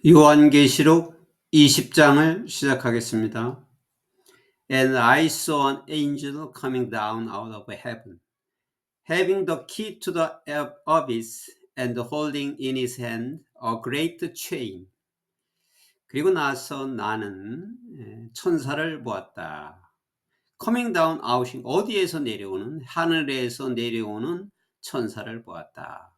요한계시록 20장을 시작하겠습니다. And I saw an angel coming down out of heaven, having the key to the abyss and holding in his hand a great chain. 그리고 나서 나는 천사를 보았다. Coming down out, 어디에서 내려오는, 하늘에서 내려오는 천사를 보았다.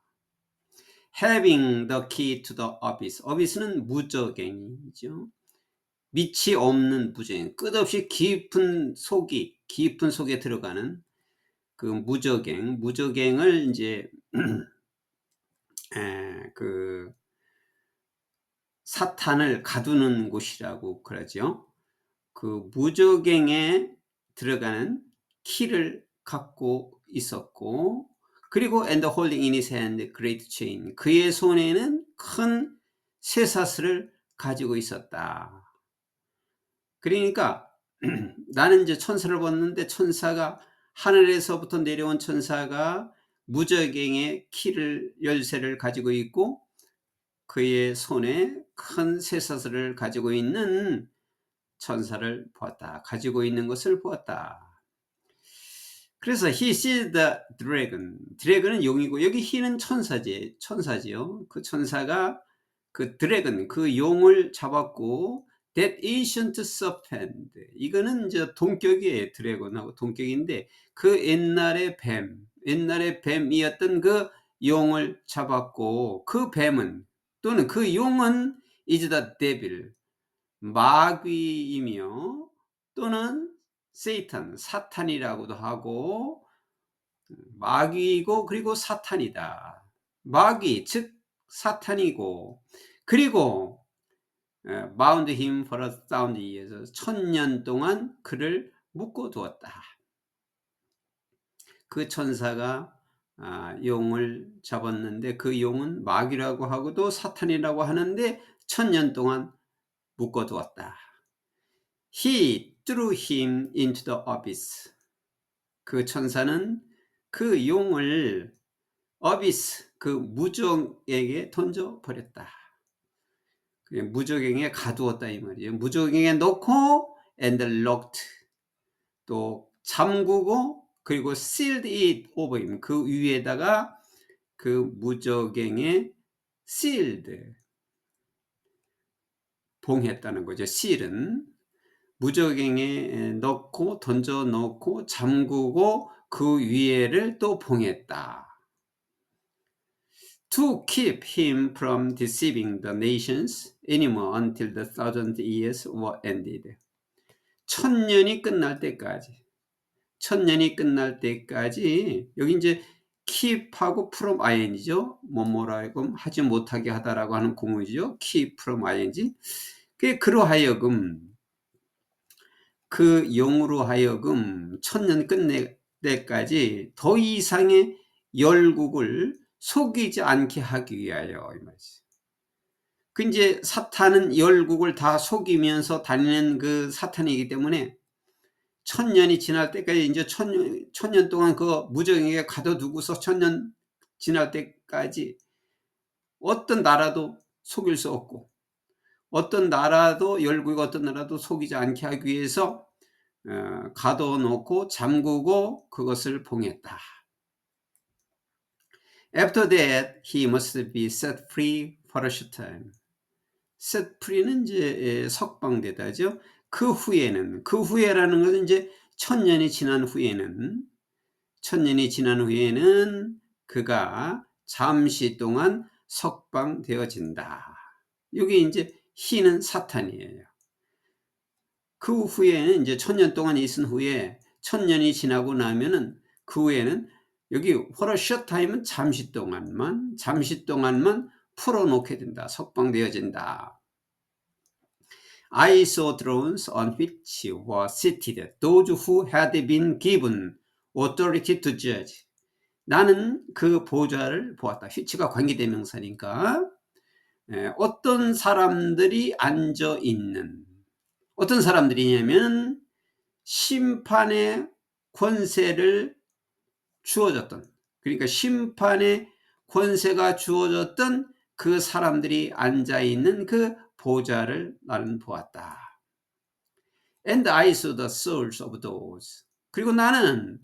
Having the key to the abyss. abyss는 무저갱이죠. 밑이 없는 무저갱, 끝없이 깊은 속에 들어가는 그 무저갱을 이제 그 사탄을 가두는 곳이라고 그러죠. 그 무저갱에 들어가는 키를 갖고 있었고, 그리고 and holding in his hand great chain, 그의 손에는 큰 쇠사슬을 가지고 있었다. 그러니까 나는 이제 천사를 봤는데, 천사가 하늘에서부터 내려온 천사가 무저갱의 열쇠를 가지고 있고, 그의 손에 큰 쇠사슬을 가지고 있는 천사를 보았다. 가지고 있는 것을 보았다. 그래서 he sees the dragon. 드래곤은 용이고, 여기 he는 천사지요. 그 천사가 그 드래곤, 그 용을 잡았고, that ancient serpent. 이거는 이제 동격이에요. 드래곤하고 동격인데, 그 옛날의 뱀이었던 그 용을 잡았고, 그 뱀은, 또는 그 용은 is the devil, 마귀이며, 또는 세이탄, 사탄이라고도 하고, 마귀이고, 그리고 사탄이다. 마귀, 즉 사탄이고, 그리고 bound him for 1,000 years, 1000년 동안 그를 묶어두었다. 그 천사가 용을 잡았는데, 그 용은 마귀라고 하고도 사탄이라고 하는데 1000년 동안 묶어두었다. He threw him into the abyss. 그 천사는 그 용을 abyss, 그 무저갱에게 던져버렸다. 무저갱에 가두었다 이 말이에요. 무저갱에 넣고 and locked, 또 잠그고, 그리고 sealed it over him, 그 위에다가 그 무저갱에 sealed, 봉했다는 거죠. seal은 무저갱에 넣고, 던져 넣고, 잠그고, 그 위에를 또 봉했다. To keep him from deceiving the nations anymore until the 1,000 years were ended. 1000년이 끝날 때까지, 여기 이제 keep하고 from ing죠. 뭐뭐라고 하지 못하게 하다라고 하는 공의죠. keep from ing. 그로 하여금, 그 영으로 하여금 1000년 끝낼 때까지 더 이상의 열국을 속이지 않게 하기 위하여 이 말이지. 그 이제 사탄은 열국을 다 속이면서 다니는 그 사탄이기 때문에 1000년이 지날 때까지, 이제 1000년 동안 그 무저갱에게 가둬두고서 1000년 지날 때까지 어떤 나라도 속일 수 없고, 어떤 나라도, 열국이 어떤 나라도 속이지 않게 하기 위해서 가둬놓고 잠그고 그것을 봉했다. After that, he must be set free for a short time. set free는 이제 석방되다죠. 그 후에라는 것은 이제 1000년이 지난 후에는 그가 잠시 동안 석방되어진다. 여기 이제 he는 사탄이에요. 그 후에는 이제 1000년 동안 있은 후에, 1000년이 지나고 나면은 그 후에는, 여기 for a short time은 잠시 동안만 풀어놓게 된다. 석방되어진다. I saw thrones on which were seated those who had been given authority to judge. 나는 그 보좌를 보았다. which가 관계대명사니까 어떤 사람들이 앉아 있는, 어떤 사람들이냐면 심판의 권세를 주어졌던, 그러니까 심판의 권세가 주어졌던 그 사람들이 앉아있는 그 보좌를 나는 보았다. And I saw the souls of those. 그리고 나는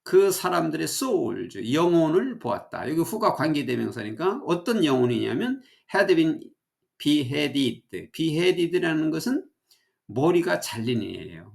그 사람들의 souls, 영혼을 보았다. 여기 후가 관계대명사니까 어떤 영혼이냐면 had been beheaded. beheaded라는 것은 머리가 잘린 애예요.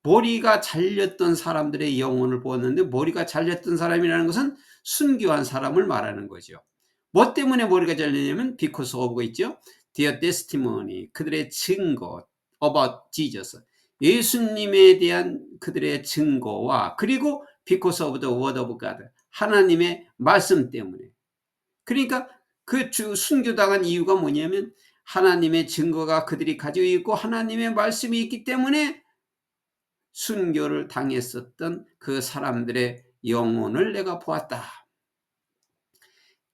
머리가 잘렸던 사람들의 영혼을 보았는데, 머리가 잘렸던 사람이라는 것은 순교한 사람을 말하는 거죠. 뭐 때문에 머리가 잘리냐면 because of가 있죠. Their testimony, 그들의 증거, about Jesus, 예수님에 대한 그들의 증거와, 그리고 because of the word of God, 하나님의 말씀 때문에. 그러니까 그 순교당한 이유가 뭐냐면 하나님의 증거가 그들이 가지고 있고 하나님의 말씀이 있기 때문에 순교를 당했었던 그 사람들의 영혼을 내가 보았다.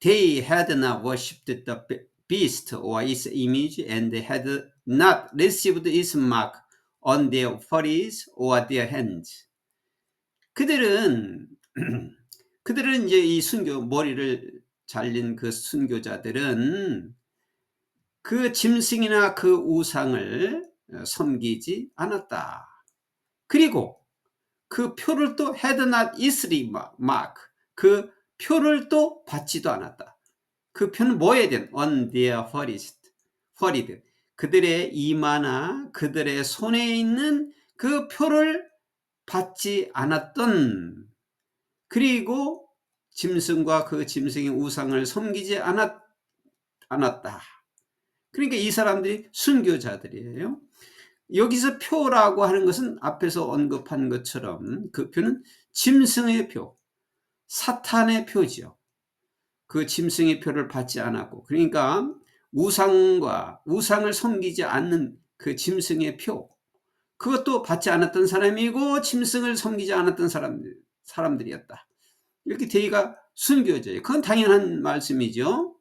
They had not worshipped the beast or its image, and they had not received its mark on their foreheads or their hands. 그들은 이제 이 순교, 머리를 잘린 그 순교자들은 그 짐승이나 그 우상을 섬기지 않았다. 그리고 그 표를 또 had not easily mark, 그 표를 또 받지도 않았다. 그 표는 뭐에 대한 on their forehead, 그들의 이마나 그들의 손에 있는 그 표를 받지 않았던, 그리고 짐승과 그 짐승의 우상을 섬기지 않았다. 그러니까 이 사람들이 순교자들이에요. 여기서 표라고 하는 것은 앞에서 언급한 것처럼 그 표는 짐승의 표, 사탄의 표지요. 그 짐승의 표를 받지 않았고, 그러니까 우상을 섬기지 않는 그 짐승의 표, 그것도 받지 않았던 사람이고 짐승을 섬기지 않았던 사람들이었다. 이렇게 대의가 순교자예요. 그건 당연한 말씀이죠.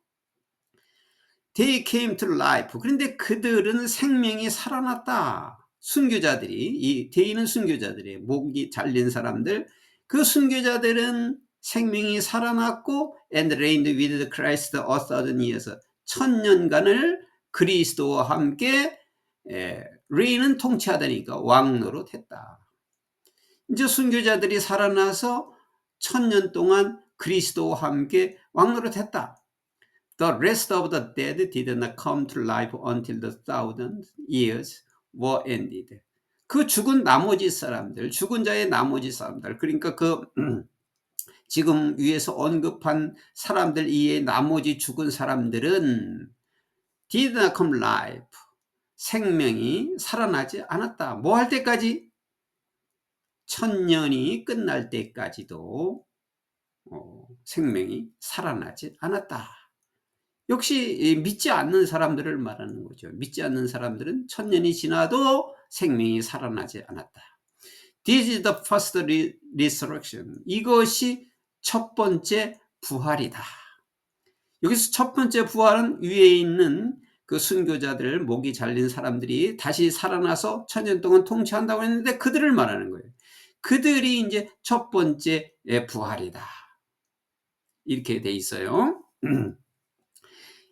They came to life. 그런데 그들은 생명이 살아났다. 순교자들이, 이 대의는 순교자들이에요. 목이 잘린 사람들. 그 순교자들은 생명이 살아났고 and reigned with Christ 1,000 years. 1000년간을 그리스도와 함께 reign은 통치하다니까 왕노릇 했다. 이제 순교자들이 살아나서 1000년 동안 그리스도와 함께 왕노릇 했다. The rest of the dead did not come to life until the 1,000 years were ended. 그 죽은 나머지 사람들, 죽은 자의 나머지 사람들, 그러니까 그 지금 위에서 언급한 사람들 이외에 나머지 죽은 사람들은 did not come life, 생명이 살아나지 않았다. 뭐 할 때까지? 1000년이 끝날 때까지도 생명이 살아나지 않았다. 역시 믿지 않는 사람들을 말하는 거죠. 믿지 않는 사람들은 1000년이 지나도 생명이 살아나지 않았다. This is the first resurrection. 이것이 첫 번째 부활이다. 여기서 첫 번째 부활은 위에 있는 그 순교자들, 목이 잘린 사람들이 다시 살아나서 1000년 동안 통치한다고 했는데 그들을 말하는 거예요. 그들이 이제 첫 번째 부활이다. 이렇게 돼 있어요.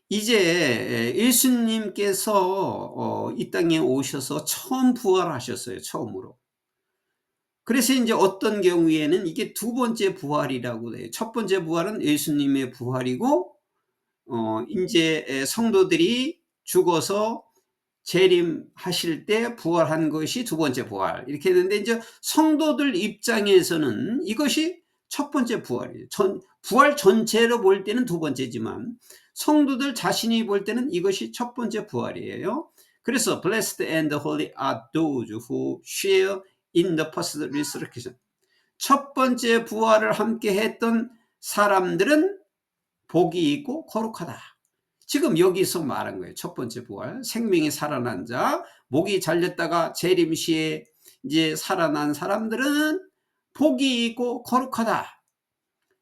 이제 예수님께서 이 땅에 오셔서 처음 부활하셨어요. 처음으로. 그래서 이제 어떤 경우에는 이게 두 번째 부활이라고 해요. 첫 번째 부활은 예수님의 부활이고 이제 성도들이 죽어서 재림하실 때 부활한 것이 두 번째 부활. 이렇게 했는데 이제 성도들 입장에서는 이것이 첫 번째 부활이에요. 부활 전체로 볼 때는 두 번째지만 성도들 자신이 볼 때는 이것이 첫 번째 부활이에요. 그래서 blessed and holy are those who share in the first resurrection. 첫 번째 부활을 함께 했던 사람들은 복이 있고 거룩하다. 지금 여기서 말한 거예요. 첫 번째 부활, 생명이 살아난 자, 목이 잘렸다가 재림 시에 이제 살아난 사람들은 복이 있고 거룩하다.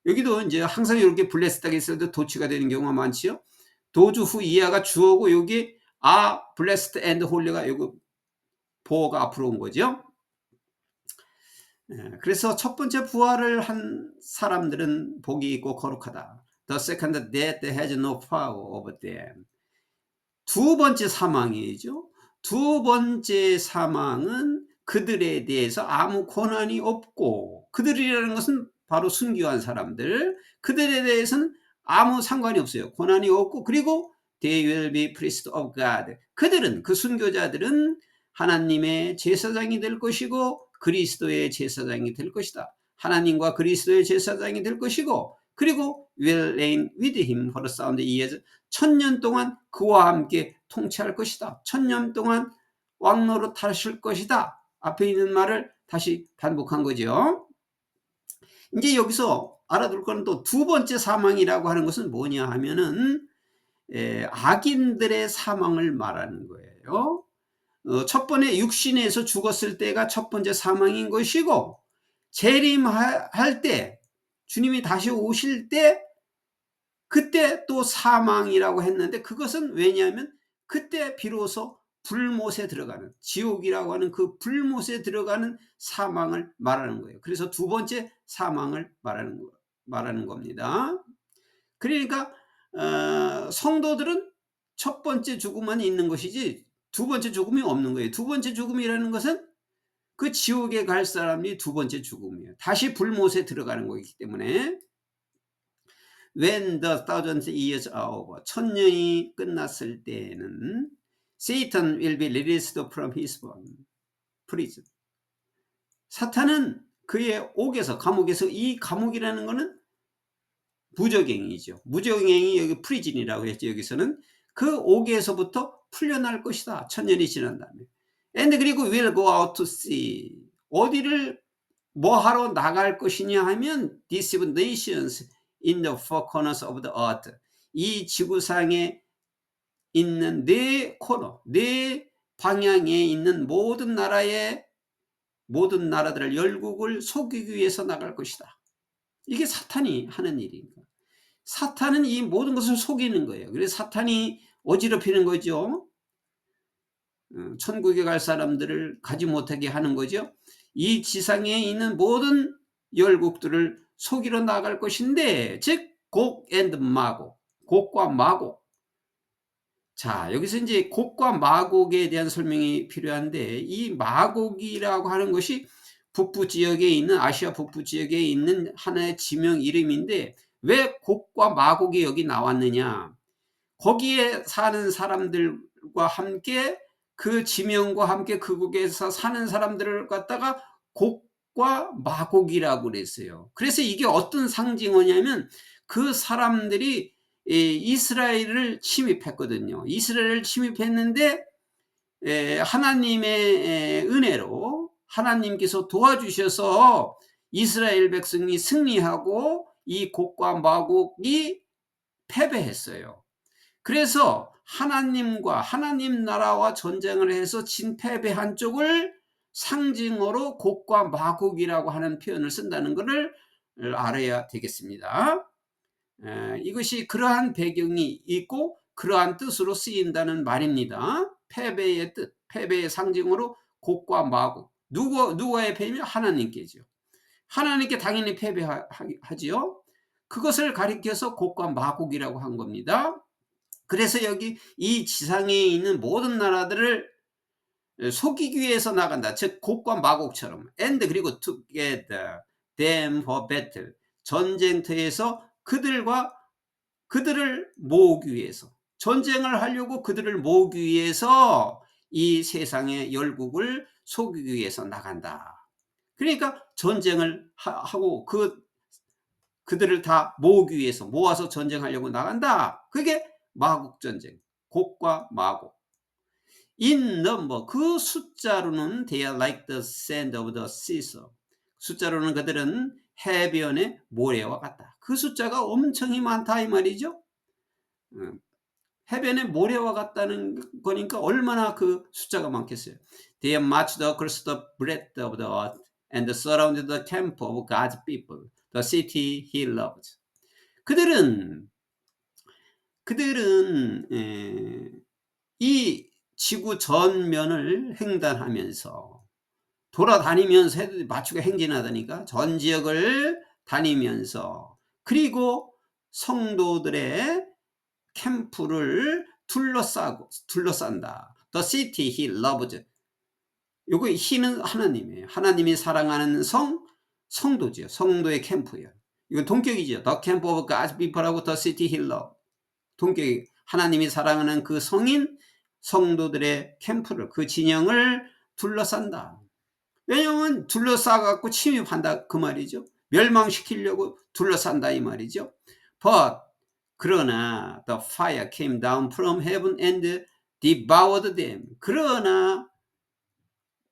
여기도 이제 항상 이렇게 블레스드하게 있어도 도치가 되는 경우가 많지요. 도주 후 이하가 주어고 여기 블레스드 앤드 홀리가 여기 보어가 앞으로 온 거죠. 그래서 첫 번째 부활을 한 사람들은 복이 있고 거룩하다. The second death has no power over them. 두 번째 사망이죠. 두 번째 사망은 그들에 대해서 아무 권한이 없고, 그들이라는 것은 바로 순교한 사람들, 그들에 대해서는 아무 상관이 없어요. 권한이 없고, 그리고 they will be priest of God. 그들은, 그 순교자들은 하나님의 제사장이 될 것이고 그리스도의 제사장이 될 것이다. 하나님과 그리스도의 제사장이 될 것이고, 그리고 will reign with him for 1000 years. 1000년 동안 그와 함께 통치할 것이다. 1000년 동안 왕노릇 하실 것이다. 앞에 있는 말을 다시 반복한 거죠. 이제 여기서 알아둘 거는 또 두 번째 사망이라고 하는 것은 뭐냐 하면은 악인들의 사망을 말하는 거예요. 첫 번에 육신에서 죽었을 때가 첫 번째 사망인 것이고, 재림할 때, 주님이 다시 오실 때 그때 또 사망이라고 했는데, 그것은 왜냐하면 그때 비로소 불못에 들어가는, 지옥이라고 하는 그 불못에 들어가는 사망을 말하는 거예요. 그래서 두 번째 사망을 말하는 겁니다. 그러니까 성도들은 첫 번째 죽음만 있는 것이지 두 번째 죽음이 없는 거예요. 두 번째 죽음이라는 것은 그 지옥에 갈 사람이 두 번째 죽음이에요. 다시 불못에 들어가는 거기 때문에. When the 1000 years are over, 1000년이 끝났을 때는 Satan will be released from his prison. 사탄은 그의 옥에서, 감옥에서, 이 감옥이라는 것은 무적행이죠. 무적행이 여기 프리즌이라고 했죠. 여기서는 그 옥에서부터 풀려날 것이다. 1000년이 지난 다음에. And 그리고 will go out to sea. 어디를 뭐 하러 나갈 것이냐 하면 deceive nations in the four corners of the earth. 이 지구상에 있는 네 코너, 네 방향에 있는 모든 나라들을, 열국을 속이기 위해서 나갈 것이다. 이게 사탄이 하는 일입니다. 사탄은 이 모든 것을 속이는 거예요. 그래서 사탄이 어지럽히는 거죠. 천국에 갈 사람들을 가지 못하게 하는 거죠. 이 지상에 있는 모든 열국들을 속이러 나갈 것인데, 즉 곡 앤드 마곡, 곡과 마곡. 자, 여기서 이제 곡과 마곡에 대한 설명이 필요한데, 이 마곡이라고 하는 것이 북부 지역에 있는, 아시아 북부 지역에 있는 하나의 지명 이름인데, 왜 곡과 마곡이 여기 나왔느냐? 거기에 사는 사람들과 함께, 그 지명과 함께 그곳에서 사는 사람들을 갖다가 곡과 마곡이라고 그랬어요. 그래서 이게 어떤 상징어냐면, 그 사람들이 이스라엘을 침입했거든요. 이스라엘을 침입했는데 하나님의 은혜로 하나님께서 도와주셔서 이스라엘 백성이 승리하고 이 곡과 마곡이 패배했어요. 그래서 하나님과 하나님 나라와 전쟁을 해서 진패배한 쪽을 상징어로 곡과 마곡이라고 하는 표현을 쓴다는 것을 알아야 되겠습니다. 이것이 그러한 배경이 있고 그러한 뜻으로 쓰인다는 말입니다. 패배의 뜻, 패배의 상징으로 곡과 마곡. 누구의 패배면 하나님께죠. 하나님께 당연히 패배하지요. 그것을 가리켜서 곡과 마곡이라고 한 겁니다. 그래서 여기 이 지상에 있는 모든 나라들을 속이기 위해서 나간다. 즉 곡과 마곡처럼. and 그리고 together them for battle. 전쟁터에서 그들을 모으기 위해서, 전쟁을 하려고 그들을 모으기 위해서 이 세상의 열국을 속이기 위해서 나간다. 그러니까 전쟁을 하고 그들을 다 모으기 위해서, 모아서 전쟁하려고 나간다. 그게 마곡전쟁, 곡과 마곡. In number, 그 숫자로는 they are like the sand of the seashore. 숫자로는 그들은 해변의 모래와 같다. 그 숫자가 엄청이 많다 이 말이죠. 해변의 모래와 같다는 거니까 얼마나 그 숫자가 많겠어요. They marched across the breadth of the earth and surrounded the camp of God's people, the city he loved. 그들은 이 지구 전면을 횡단하면서 돌아다니면서 해도 마추가 행진하다니까 전 지역을 다니면서, 그리고 성도들의 캠프를 둘러싼다. The city he loves. 요거 he는 하나님이에요. 하나님이 사랑하는 성도죠. 성도의 캠프예요. 이건 동격이죠. The camp of God's people하고 the city he loves. 동격이 하나님이 사랑하는 그 성도들의 캠프를, 그 진영을 둘러싼다. 왜냐하면 둘러싸갖고 침입한다 그 말이죠. 멸망시키려고 둘러싼다 이 말이죠. But 그러나 the fire came down from heaven and devoured them. 그러나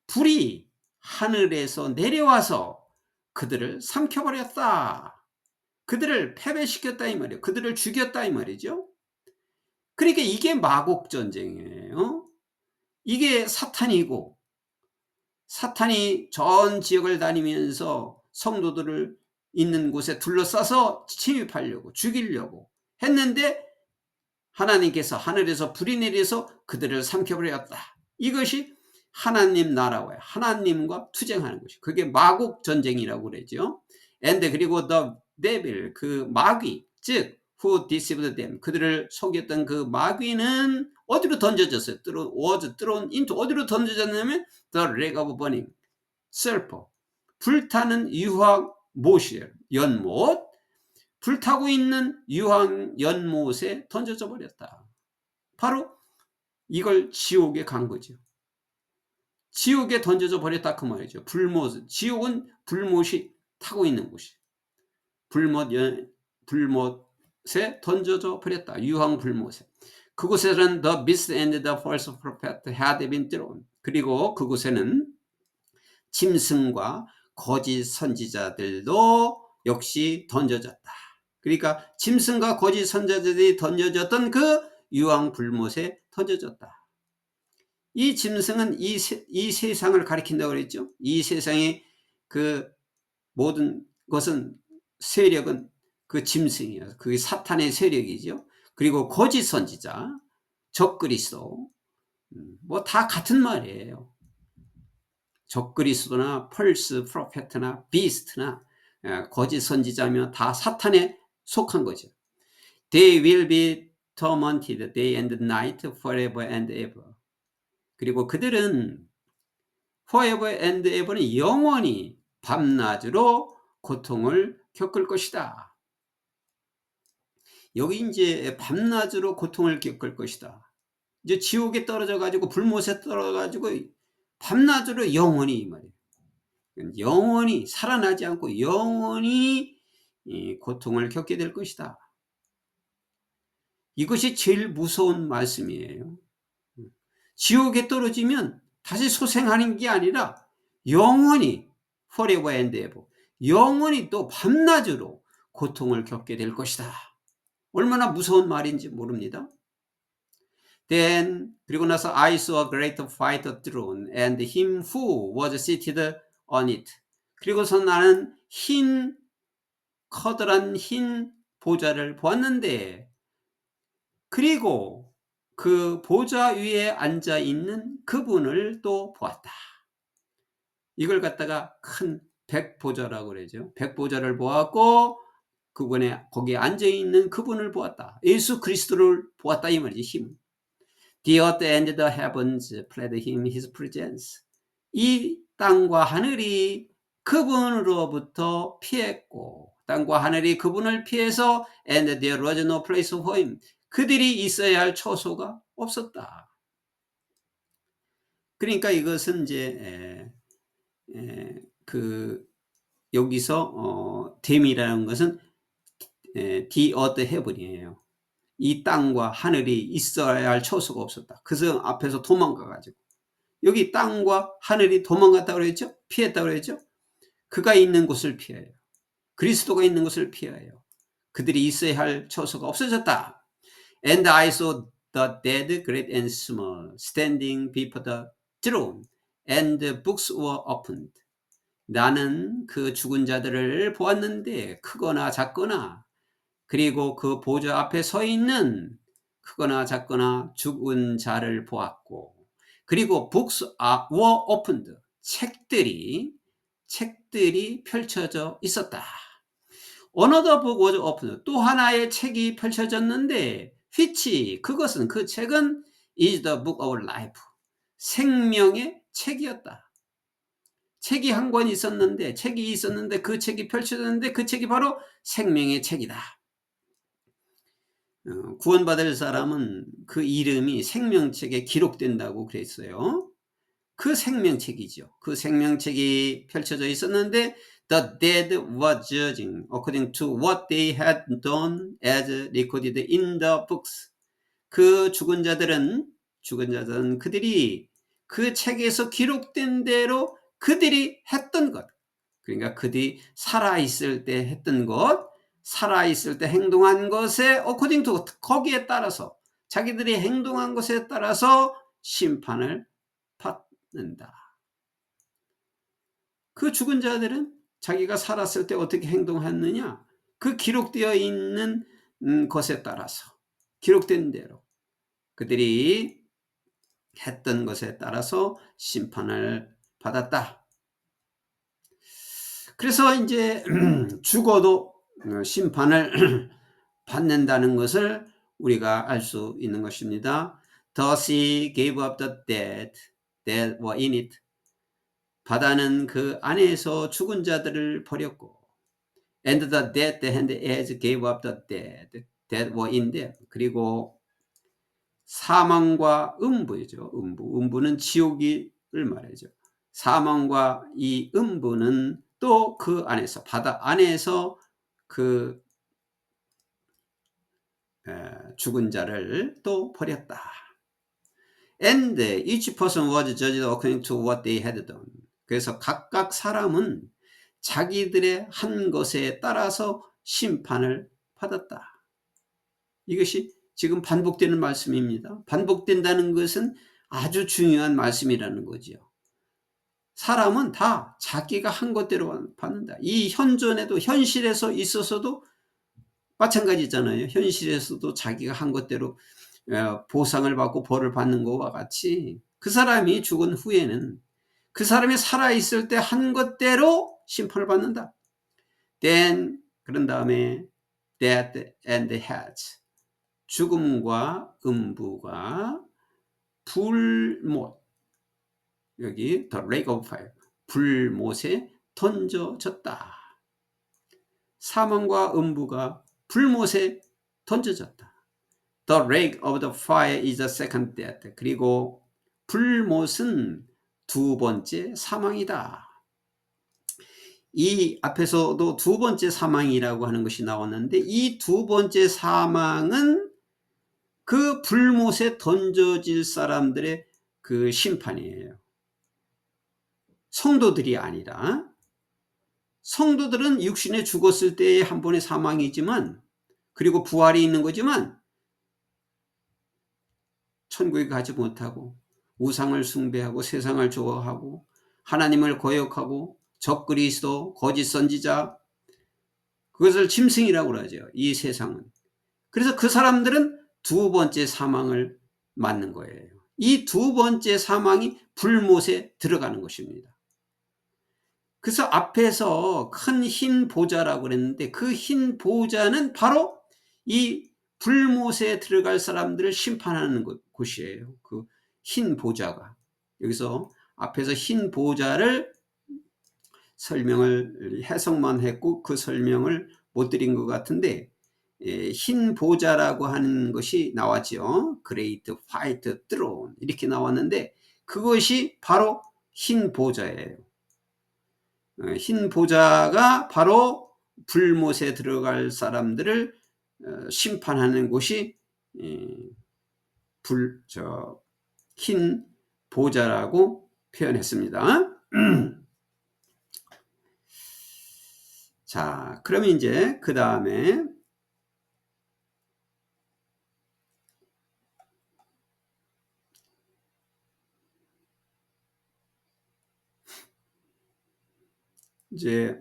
불이 하늘에서 내려와서 그들을 삼켜버렸다. 그들을 패배시켰다 이 말이에요. 그들을 죽였다 이 말이죠. 그러니까 이게 마곡 전쟁이에요. 이게 사탄이고, 사탄이 전 지역을 다니면서 성도들을 있는 곳에 둘러싸서 침입하려고, 죽이려고 했는데 하나님께서 하늘에서 불이 내려서 그들을 삼켜버렸다. 이것이 하나님 나라와 하나님과 투쟁하는 것이, 그게 마곡 전쟁이라고 그러죠. And 그리고 the devil, 그 마귀, 즉 who deceived them, 그들을 속였던 그 마귀는 어디로 던져졌어요? was thrown into, 어디로 던져졌냐면 the lake of burning sulfur, 불타는 유황 못이에요. 연못, 불타고 있는 유황 연못에 던져져 버렸다. 바로 이걸 지옥에 간 거죠. 지옥에 던져져 버렸다 그 말이죠. 불못, 지옥은 불못이 타고 있는 곳이, 불못에 던져져 버렸다. 유황 불못에. 그곳에는 the beast and the false prophet had been thrown. 그리고 그곳에는 짐승과 거짓 선지자들도 역시 던져졌다. 그러니까 짐승과 거짓 선지자들이 던져졌던 그 유황 불못에 던져졌다. 이 짐승은 이 세상을 가리킨다고 그랬죠. 이 세상의 그 모든 것은, 세력은 그 짐승이에요. 그게 사탄의 세력이죠. 그리고 거짓 선지자, 적그리스도, 뭐 다 같은 말이에요. 적그리스도나 펄스 프로페트나 비스트나 거짓 선지자면 다 사탄에 속한 거죠. They will be tormented day and night forever and ever. 그리고 그들은 forever and ever는 영원히 밤낮으로 고통을 겪을 것이다. 여기 이제 밤낮으로 고통을 겪을 것이다. 이제 지옥에 떨어져 가지고, 불못에 떨어져 가지고 밤낮으로 영원히 이 말이에요. 영원히 살아나지 않고 영원히 고통을 겪게 될 것이다. 이것이 제일 무서운 말씀이에요. 지옥에 떨어지면 다시 소생하는 게 아니라 영원히 forever and ever, 영원히 또 밤낮으로 고통을 겪게 될 것이다. 얼마나 무서운 말인지 모릅니다. Then 그리고 나서 I saw a great white throne and him who was seated on it. 그리고서 나는 커다란 흰 보좌를 보았는데, 그리고 그 보좌 위에 앉아 있는 그분을 또 보았다. 이걸 갖다가 큰 백보좌라고 그러죠. 백보좌를 보았고 그분의 거기에 앉아 있는 그분을 보았다. 예수 그리스도를 보았다 이 말이지. 힘. The earth and the heavens fled him his presence. 이 땅과 하늘이 그분으로부터 피했고, 땅과 하늘이 그분을 피해서 and there was no place for him. 그들이 있어야 할 처소가 없었다. 그러니까 이것은 이제 그 여기서 댐이라는 것은 the earth heaven이에요. 이 땅과 하늘이 있어야 할 처소가 없었다. 그래서 앞에서 도망가가지고, 여기 땅과 하늘이 도망갔다고 그랬죠? 피했다고 그랬죠? 그가 있는 곳을 피해요. 그리스도가 있는 곳을 피해요. 그들이 있어야 할 처소가 없어졌다. And I saw the dead, great and small, standing before the throne, and the books were opened. 나는 그 죽은 자들을 보았는데, 크거나 작거나, 그리고 그 보좌 앞에 서 있는 크거나 작거나 죽은 자를 보았고, 그리고 books were opened. 책들이 펼쳐져 있었다. Another book was opened. 또 하나의 책이 펼쳐졌는데 which 그것은 그 책은 is the book of life. 생명의 책이었다. 책이 한 권 있었는데 그 책이 펼쳐졌는데 그 책이 바로 생명의 책이다. 구원받을 사람은 그 이름이 생명책에 기록된다고 그랬어요. 그 생명책이죠. 그 생명책이 펼쳐져 있었는데 the dead were judging according to what they had done as recorded in the books. 그 죽은 자들은 그들이 그 책에서 기록된 대로 그들이 했던 것, 그러니까 그들이 살아있을 때 했던 것, 살아있을 때 행동한 것에 according to 거기에 따라서 자기들이 행동한 것에 따라서 심판을 받는다. 그 죽은 자들은 자기가 살았을 때 어떻게 행동했느냐, 그 기록되어 있는 것에 따라서 기록된 대로 그들이 했던 것에 따라서 심판을 받았다. 그래서 이제 죽어도 심판을 받는다는 것을 우리가 알 수 있는 것입니다. Thus he gave up the dead that were in it. 바다는 그 안에서 죽은 자들을 버렸고, and the dead that as gave up the dead that were in there. 그리고 사망과 음부이죠. 음부는 지옥을 말하죠. 사망과 이 음부는 또 그 안에서, 바다 안에서 그 죽은 자를 또 버렸다. And each person was judged according to what they had done. 그래서 각각 사람은 자기들의 한 것에 따라서 심판을 받았다. 이것이 지금 반복되는 말씀입니다. 반복된다는 것은 아주 중요한 말씀이라는 거죠. 사람은 다 자기가 한 것대로 받는다. 이 현존에도, 현실에서 있어서도 마찬가지잖아요. 현실에서도 자기가 한 것대로 보상을 받고 벌을 받는 것과 같이 그 사람이 죽은 후에는 그 사람이 살아있을 때 한 것대로 심판을 받는다. Then, 그런 다음에 death and hell, 죽음과 음부가 불못, 여기 the lake of fire, 불못에 던져졌다. 사망과 음부가 불못에 던져졌다. The lake of the fire is the second death. 그리고 불못은 두 번째 사망이다. 이 앞에서도 두 번째 사망이라고 하는 것이 나왔는데 이 두 번째 사망은 그 불못에 던져질 사람들의 그 심판이에요. 성도들이 아니라, 성도들은 육신에 죽었을 때의 한 번의 사망이지만, 그리고 부활이 있는 거지만 천국에 가지 못하고 우상을 숭배하고 세상을 좋아하고 하나님을 거역하고 적그리스도, 거짓 선지자, 그것을 짐승이라고 그러죠. 이 세상은. 그래서 그 사람들은 두 번째 사망을 맞는 거예요. 이 두 번째 사망이 불못에 들어가는 것입니다. 그래서 앞에서 큰 흰 보좌라고 그랬는데 그 흰 보좌는 바로 이 불못에 들어갈 사람들을 심판하는 곳이에요. 그 흰 보좌가. 여기서 앞에서 흰 보좌를 설명을 해석만 했고 그 설명을 못 드린 것 같은데, 흰 보좌라고 하는 것이 나왔죠. Great White Throne 이렇게 나왔는데 그것이 바로 흰 보좌예요. 흰 보좌가 바로 불못에 들어갈 사람들을 심판하는 곳이 흰 보좌라고 표현했습니다. 자, 그러면 이제 그 다음에 이제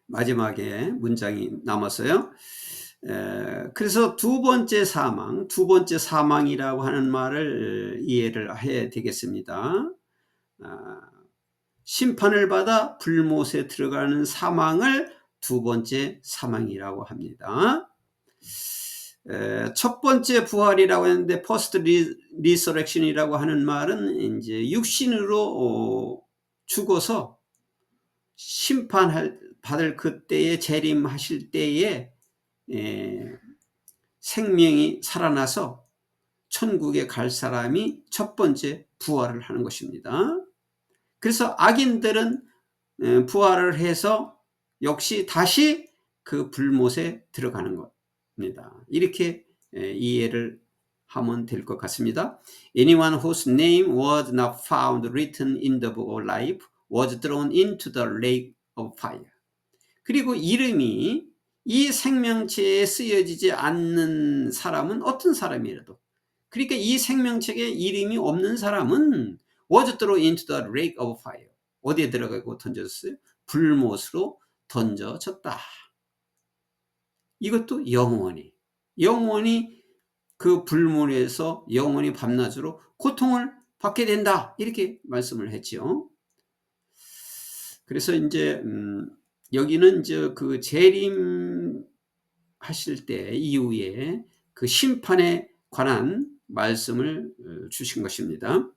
마지막에 문장이 남았어요. 그래서 두 번째 사망이라고 하는 말을 이해를 해야 되겠습니다. 심판을 받아 불못에 들어가는 사망을 두 번째 사망이라고 합니다. 첫 번째 부활이라고 했는데 퍼스트 리서렉션이라고 하는 말은 이제 육신으로 죽어서 심판할 받을 그때에 재림하실 때에 생명이 살아나서 천국에 갈 사람이 첫 번째 부활을 하는 것입니다. 그래서 악인들은 부활을 해서 역시 다시 그 불못에 들어가는 겁니다. 이렇게 이해를 하면 될 것 같습니다. Anyone whose name was not found written in the book of life was thrown into the lake of fire. 그리고 이름이 이 생명체에 쓰여지지 않는 사람은 어떤 사람이라도, 그러니까 이 생명책에 이름이 없는 사람은 was thrown into the lake of fire. 어디에 들어가고 던졌어요? 불못으로 던져졌다. 이것도 영원히 그 불문에서 영원히 밤낮으로 고통을 받게 된다. 이렇게 말씀을 했죠. 그래서 이제 여기는 이제 그 재림하실 때 이후에 그 심판에 관한 말씀을 주신 것입니다.